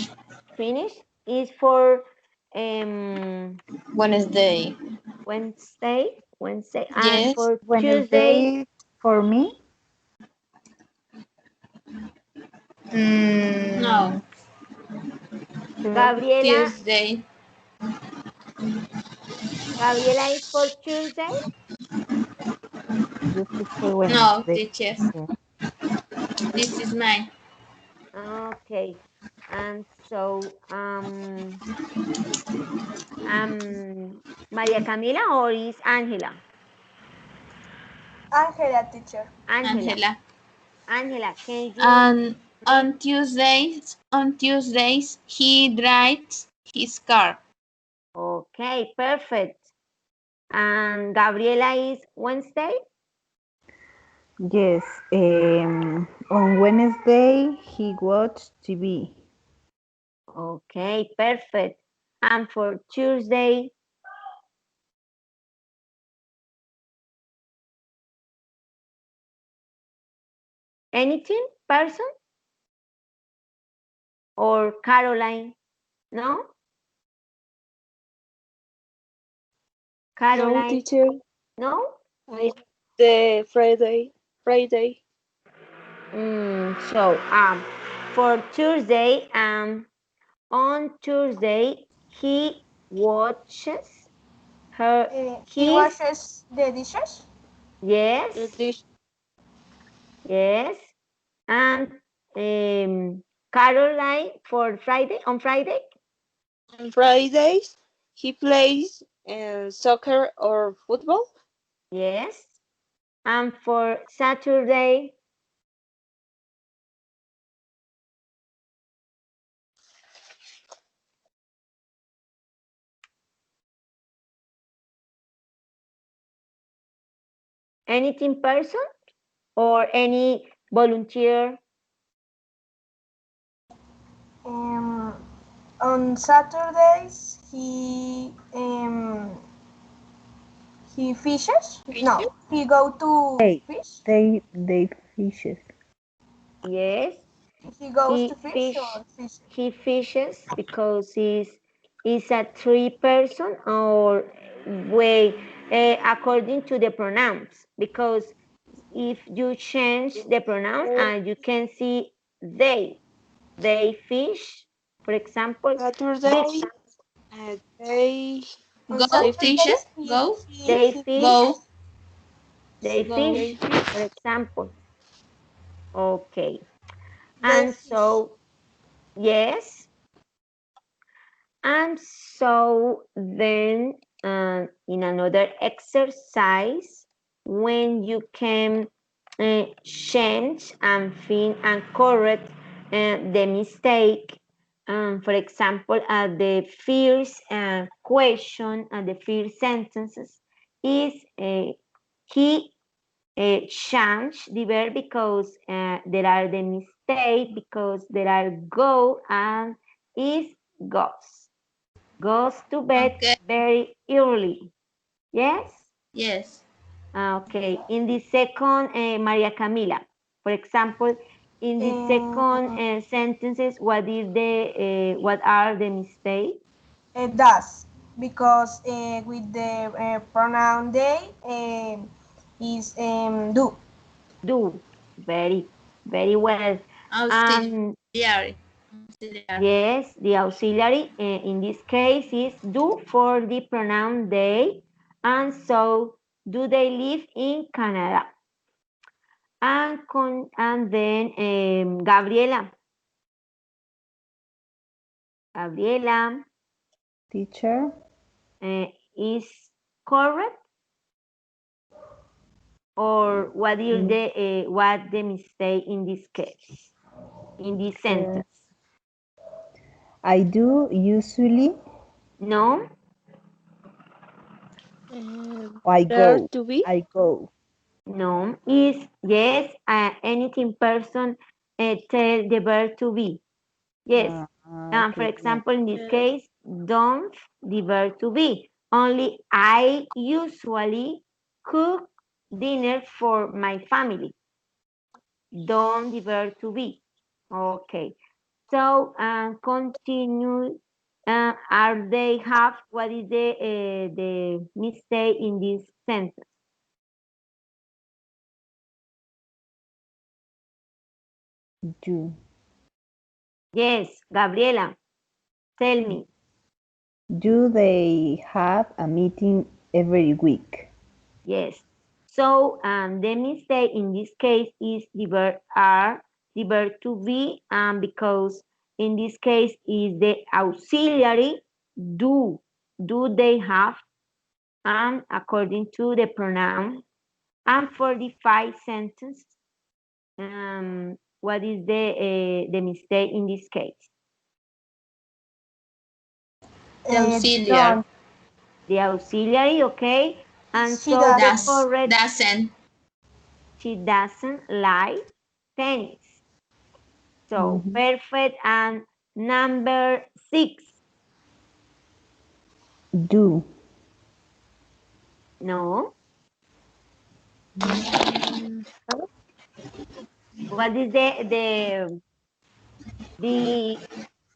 Finish is for um, Wednesday. Wednesday, and Yes. for Tuesday, Wednesday for me. No. Gabriela. Tuesday. Gabriela is for Tuesday. This is for No, Wednesday. teacher. Yeah. This is mine. Okay, and so Maria Camila or is Angela? Angela, teacher. Angela. Angela. Angela, can you And read? on Tuesdays, he drives his car. Okay, perfect. And Gabriela is Wednesday. Yes. On Wednesday he watched TV. Okay, perfect. And for Tuesday, anything, person or Caroline? No? No, Caroline, teacher. no? I the Friday. For Tuesday, on Tuesday, he watches her, He his, washes the dishes. The yes, dish yes. And Caroline for Friday, on Friday, on Fridays. He plays soccer or football. yes. And for Saturday, Anything person or any volunteer? On Saturdays, he fishes. No, Fishes? he go to They, fish. they fishes. Yes, He goes he to fish fish. or fish. He fishes because he's a three person or way according to the pronouns. Because if you change the pronoun and you can see they fish, for example, big, Saturday, they On Go, Saturdays, fishes, go, they he fish, go, fishes. they go. fish, they fish. for example. Okay, They and fish. so yes, and so then in another exercise, when you can change and find and correct the mistake. For example, the first question and the first sentences is he changed the verb because there are the mistake because there are go and is goes to bed Okay, very early. Yes? yes. Okay. In the second, Maria Camila, for example, in the second Um, sentences, what are the mistakes? does because with the pronoun they is do. Do. Very, very well. Um, Auxiliary. Auxiliary. yes, the auxiliary in this case is do for the pronoun they, and so do they live in Canada? And then Gabriela Teacher, is correct, or what the mistake in this case in this uh, sentence? I do usually, No, I There go, to be. I go. no is yes. Anything person tell the verb to be yes. For Okay, yeah. example, in this Yes. case, don't the verb to be. Only I usually cook dinner for my family. Don't the verb to be. Okay. So continue. Are they have what is the mistake in this sentence? Do. Yes, Gabriela, tell me. Do they have a meeting every week? Yes. So the mistake in this case is the verb are, the verb to be, because in this case is the auxiliary do. Do they have? And according to the pronoun. And for the five sentence, what is the mistake in this case? The auxiliary. Don't. The auxiliary, okay? And She so the doesn't. correct, Doesn't. she doesn't like tennis. So Mhm. perfect. And number 6, Do. no. Mm, What is the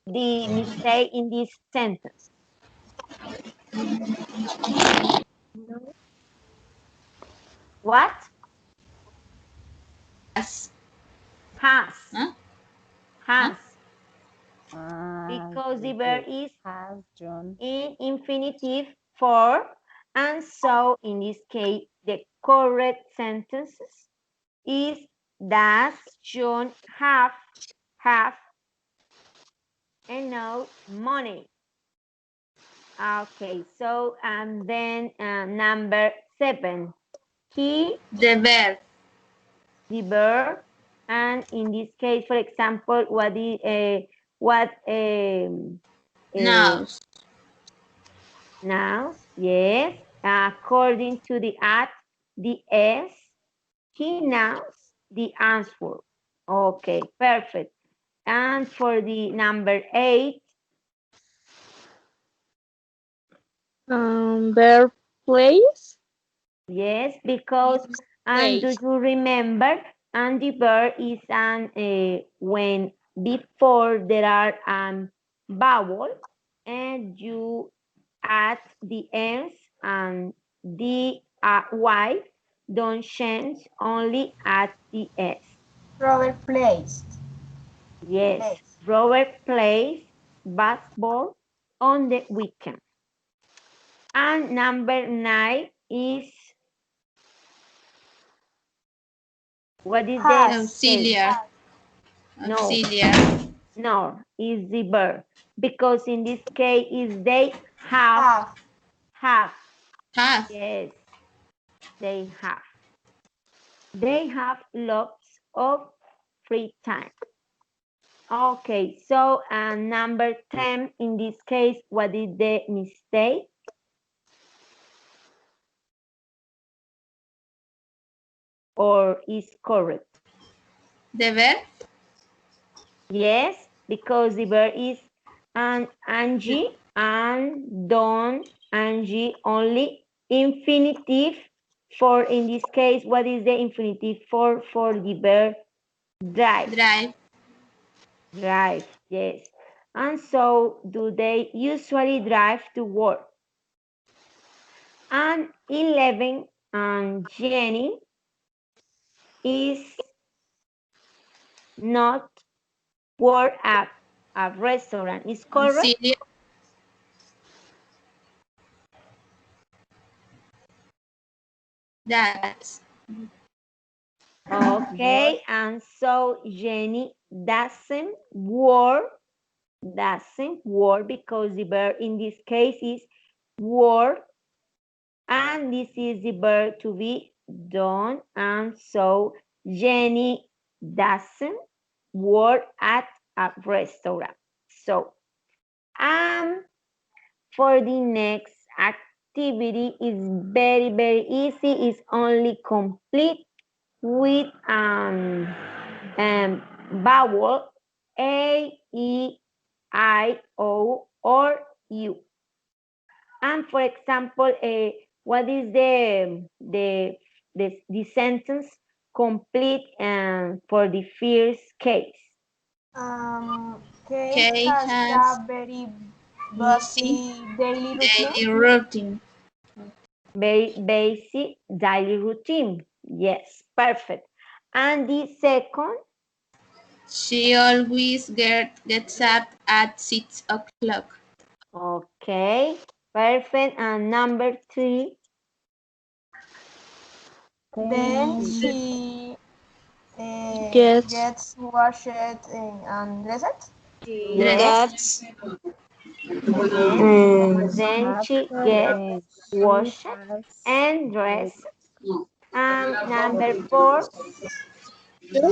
the mistake in this sentence? What? Has. Has. Huh? Huh? Has. Ah, Because the very verb good. is Has John. in infinitive form, and so in this case the correct sentences is does John have enough money? Okay, so and then number 7, he, The verb. the verb, and in this case, for example, what uh, Now. nouns? Yes, according to the at, the s He knows the answer. Okay, perfect. And for the number 8, Bear plays. yes, because and do Plays. you remember? And the verb is an when before there are vowel and you add the ends and the y don't change, only at the s. Robert plays. Yes, Plays. Robert plays basketball on the weekend. And number 9 is, what is the Has. case? Auxiliary. No, Auxiliary. no, is the verb. Because in this case is they Have. have. Have. Yes, they have. They have lots of free time. Okay, so number 10 in this case, what is the mistake? Or is correct? The verb. Yes, because the verb is an Angie and don't Angie only infinitive for in this case. What is the infinitive for the verb drive? Drive. Drive, yes. And so do they usually drive to work? And 11 and Jenny is not work at a restaurant. Is correct? Auxiliary. That's. Okay, and so Jenny doesn't work because the verb in this case is work, and this is the verb to be done, and so Jenny doesn't work at a restaurant. So, for the next activity is very easy. It's only complete with vowel A, E, I, O, or U. And for example, what is the sentence complete for the first case? Kate Kate has has a very busy busy daily routine. daily routine. Very basic daily routine. Yes, perfect. And the second, She always gets up at 6 o'clock. okay, perfect. And number 3, Then Then she Gets. gets washed and dressed. She yes, gets. yes. Then she gets after she washed has and like dressed. And number 4,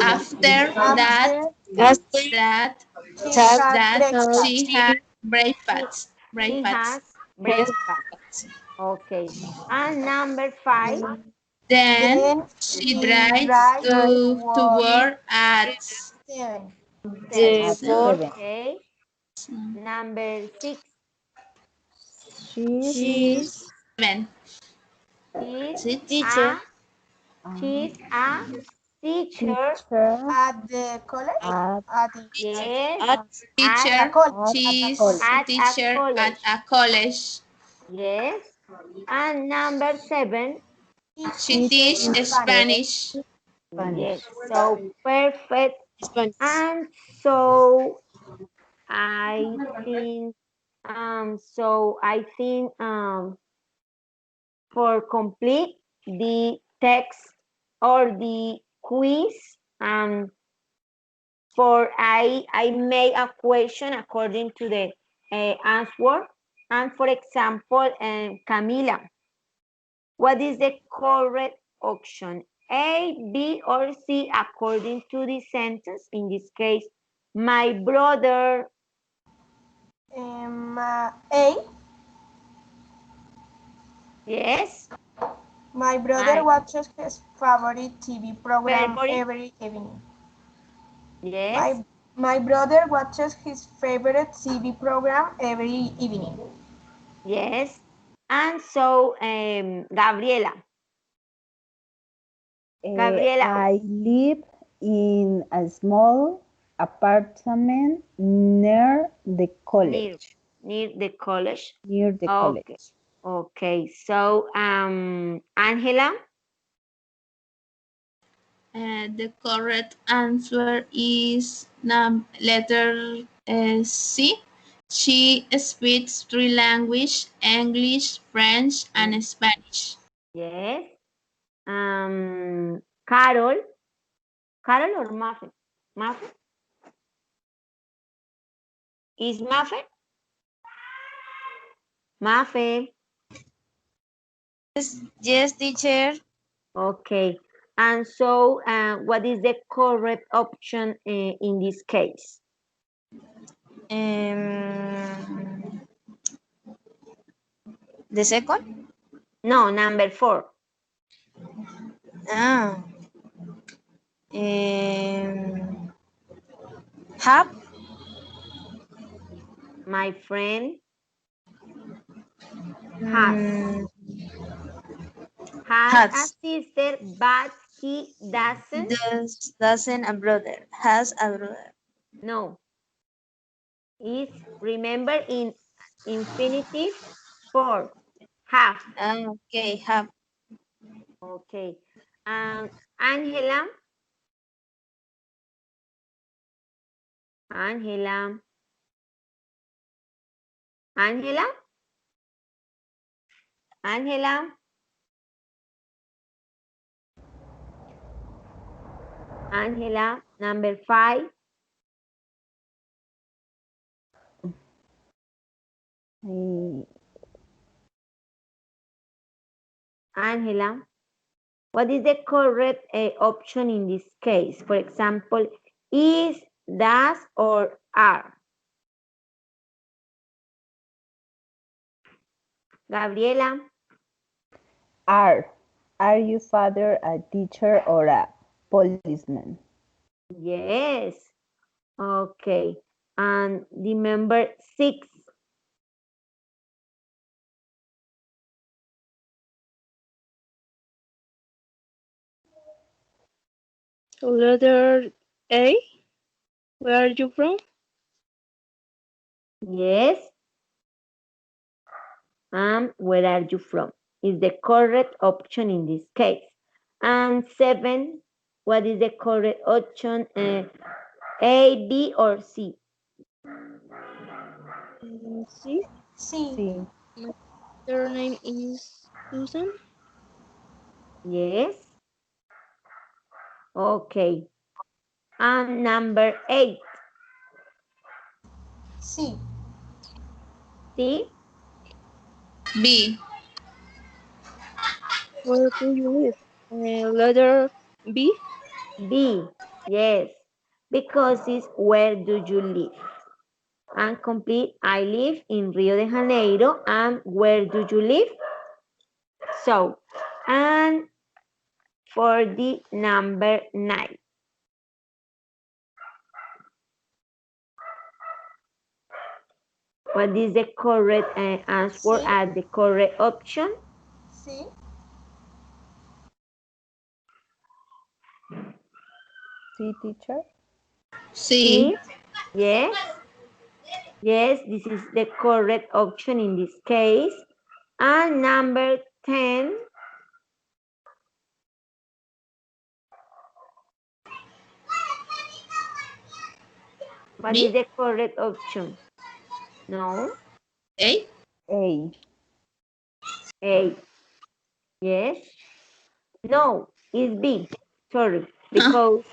After that, After After that, she that, had that she breakfast. had she, breakfast. she Breakfast. has breakfast. Okay. And number 5, Then Then she she drives drives to work work at 7. 7. the at work. 7. Okay. Number 6, She's She's 7. she's 6. teacher. a she's a teacher. teacher At the college? at At the, Yes, At at at a Teacher. college. a She's college. a at a teacher at college. a college. Yes. And number 7, She She teaches teaches Spanish. Spanish. yes. Spanish. So perfect. Spanish. And so I think for complete the text or the quiz, for I made a question according to the answer. And for example, Camila, what is the correct option? A, B, or C according to the sentence? In this case, my brother, A. yes, My brother Hi. watches his favorite TV program Favorite? every evening. Yes. My brother watches his favorite TV program every evening. Yes. And so, Gabriela. Gabriela, I live in a small apartment near the near college. near the college. Near the Okay. college. Okay. So, Angela. The correct answer is letter C. She speaks three languages, English, French, and Spanish. Yes. Carol. Carol or Muffin? Muffin? Is Muffin? Muffin. Yes, teacher. Okay. And so, what is the correct option in this case? Um, the second? No, number 4. Ah. Um, have? My friend has Mm, has a has. sister, but he doesn't. Doesn't a brother. Has a brother. No, is remember in infinitive form. Have. Ah, okay, have. Okay. Um, Angela. Angela. Angela. Angela. Angela. Number 5. Eh, Angela. What is the correct option in this case? For example, is, does, or are? Gabriela. Are. Are you father a teacher or a policeman? Yes. Okay. And the number 6. Letter A. Where are you from? Yes. And where are you from? Is the correct option in this case. And 7. What is the correct option? A, B, or C? C. Sí. Sí. My surname is Susan. Yes. Okay. And number 8. Sí. C. B. Where do you live? Letter B. B. Yes. Because it's where do you live? And complete, I live in Rio de Janeiro. And where do you live? So, and for the number 9. What is the correct answer Sí. at the correct option? Sí. Sí, teacher. C. C. Yes. Yes, this is the correct option in this case. And number 10. What B. is the correct option? No. A. A. A. Yes. No, it's B. Sorry, because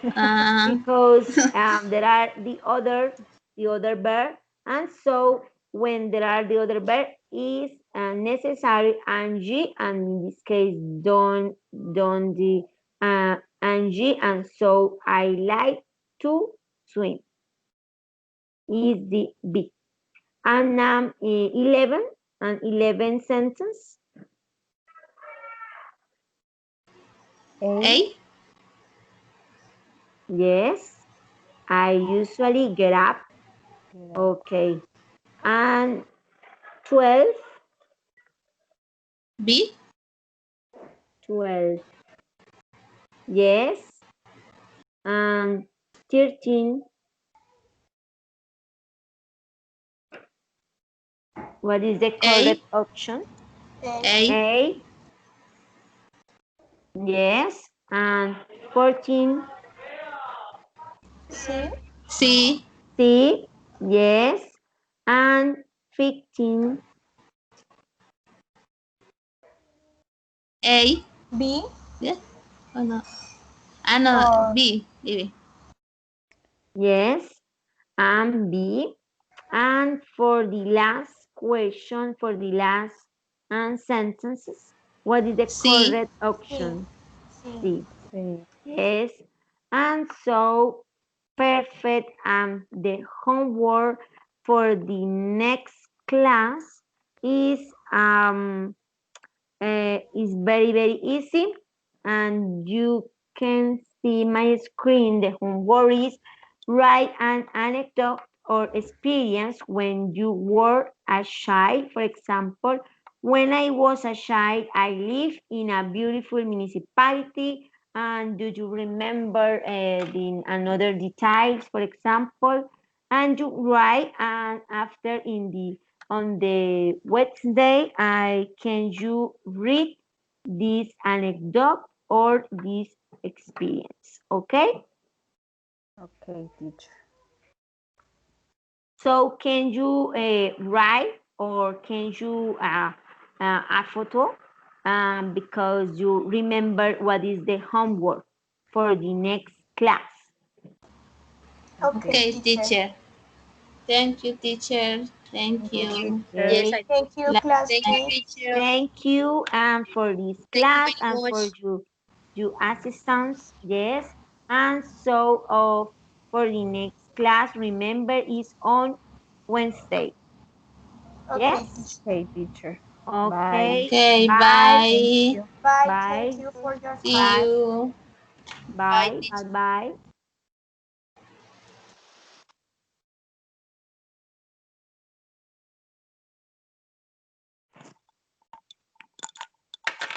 Uh, there are the other verb, and so when there are the other verb is necessary ing, and in this case don't the ing, and so I like to swim is the B. And 11 and 11 sentence. A. Yes, I usually get up. Get up. Okay. And 12, B. 12. Yes. And 13. What is the correct option? A, A. A. Yes. And 14. C, C. C. Yes. And 15. A. B, Yeah. Oh no. Ah no. or B. B. Yes. And B. And for the last question, for the last sentences, what is the C. correct C, option? C. C. C. Yes. And so perfect. The homework for the next class is is very very easy, and you can see my screen. The homework is write an anecdote or experience when you were a child. For example, when I was a child, I lived in a beautiful municipality. And do you remember the another details, for example? And you write, and after in the on the Wednesday, I can you read this anecdote or this experience, okay? Okay, teacher. So can you write or can you a photo because you remember what is the homework for the next class. Okay, Okay, teacher. teacher. Thank you, teacher. Thank Thank you, you. teacher. Yes, Okay. I Thank you, Thank you, classmates. teacher. Thank you for this Thank you class very and for much. you assistance. Yes. And so for the next class, remember is on Wednesday. Okay, Yes. teacher. Okay, teacher. Bye. Okay. Okay, Bye. Thank bye. you. Bye. Thank Bye. you for your See time. Bye. you. Bye, Bye. teacher. Bye. Bye.